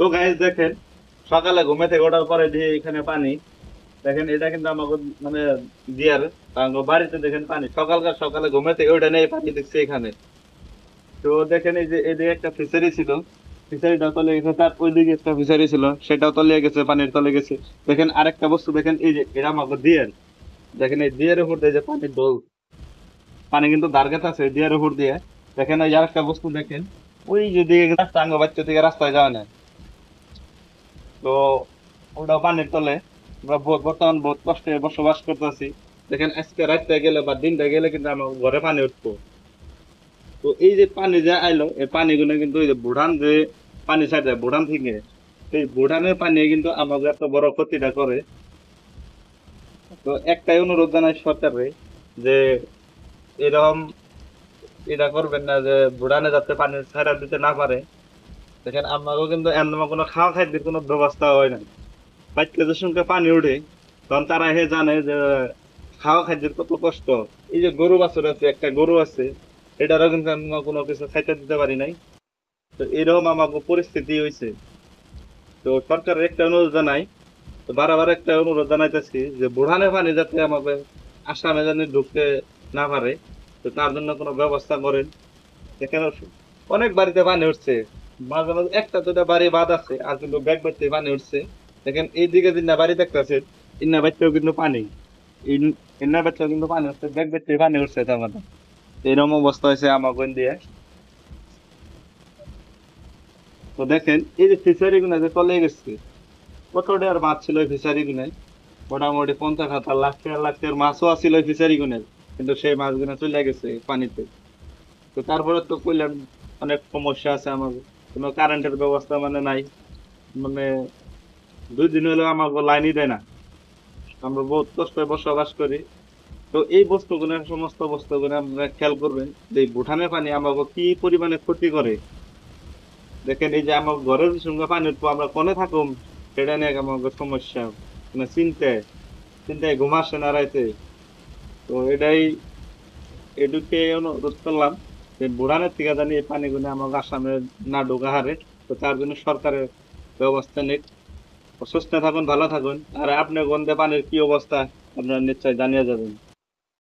তো গাইস দেখেন, সকালে ঘুমে থেকে ওঠার পরে দিয়ে এখানে পানি। দেখেন এটা কিন্তু আমাকে মানে দিয়ার বাড়িতে দেখেন পানি সকালকার সকালে ঘুমে থেকে ওইটা নেই পানি দেখছি এখানে। তো দেখেন এই যে এদিকে একটা ফিশারি ছিল, ফিশারিটা তলে গেছে, তার ওইদিকে একটা ফিশারি ছিল সেটাও তলিয়ে গেছে, পানির তলে গেছে। দেখেন আরেকটা বস্তু, দেখেন এই যে এটা আমাকে দিয়ার। দেখেন এই দিয়ার উপর দিয়ে যে পানির ডোল, পানি কিন্তু দাঁড় আছে দিয়ার উপর দিয়ে। দেখেন ওই আরেকটা বস্তু দেখেন, ওই যে দিকে রাস্তা আঙ্গ বাচ্চা থেকে রাস্তায় যাওয়া না। তো ওটা পানির তলে আমরা বর্তমান বহুত কষ্টে বসবাস করতেছি। দেখেন আজকে রাতটা গেলে বা দিনটা গেলে কিন্তু আমার ঘরে পানি উঠবো। তো এই যে পানি যে আইলো, এই পানিগুলো কিন্তু ওই যে ভুটান যে পানি ছাড়ে ভুটান থেকে, এই ভুটানের পানি কিন্তু আমাকে এত বড় ক্ষতিটা করে। তো একটাই অনুরোধ জানাই সরকারে, যে এরকম এটা করবেন না যে ভুটানে যাতে পানি ছাড়া দিতে না পারে। দেখেন আমাকেও কিন্তু এমন কোনো খাওয়া খাদ্যের কোনো ব্যবস্থা হয় না। বাইকে যে সঙ্গে পানি উঠে, তখন তারা হে জানে যে খাওয়া খাদ্যের কত কষ্ট। এই যে গরু বাছুর আছে, একটা গরু আছে, এটারও কিন্তু আমরা কোনো কিছু খাইতে দিতে পারি নাই। তো এরকম আমাকে পরিস্থিতি হয়েছে। তো সরকারের একটা অনুরোধ জানাই, তো বারবার একটা অনুরোধ জানাইতেছি যে বুড়ানে পানি যাতে আমাকে আসামে জানি ঢুকতে না পারে, তো তার জন্য কোনো ব্যবস্থা করেন। এখানে অনেক বাড়িতে পানি উঠছে, মাঝে মাঝে একটা দুটা বাড়ি বাদ আছে, আর কিন্তু ব্যাগ বাড়িতে পানি উঠছে। দেখেন এইদিকে যিনা বাড়ি দেখতেছে, ইন্না বাড়িতেও কিন্তু পানি, ইন্না বাড়িতেও কিন্তু পানি উঠছে, ব্যাগ বাড়িতে পানি উঠছে তার মানে। এরকম অবস্থা হয়েছে আমার বোন দিয়ে। তো দেখেন এই যে ফিশারি গুনা যে চলে গেছে, কত আর মাছ ছিল ওই ফিশারি গুনায়, মোটামুটি 50,000 লাখ মাছও আছিল ওই ফিশারি গুনের, কিন্তু সেই মাছগুলো চলে গেছে পানিতে। তো তারপরে তো কইলাম অনেক সমস্যা আছে আমার, কোনো কারেন্টের ব্যবস্থা মানে নাই, মানে 2 দিন হলো আমাকে লাইনই দেয় না। আমরা বহুত কষ্টে বসবাস করি। তো এই বস্তুগুলো, সমস্ত বস্তুগুলো আমরা খেয়াল করবেন যে এই ভুটানের পানি আমাকে কি পরিমাণে ক্ষতি করে। দেখেন এই যে আমার ঘরের সঙ্গে পানি উঠবো, আমরা কোনে থাকুম সেটা নিয়ে আমাকে সমস্যা, মানে চিন্তায় চিন্তায় ঘুম আসে না রাইতে। তো এটাই, এটুকে অনুরোধ করলাম যে ভুটানের থেকে জানি এই পানিগুলো আমাকে আসামে না ঢোকা হারে। তো তার জন্য সরকারের ব্যবস্থা নিক। সুস্থ থাকুন, ভালো থাকুন। আর আপনার গন্ধে পানির কি অবস্থা আপনারা নিশ্চয়ই জানিয়ে যাবেন।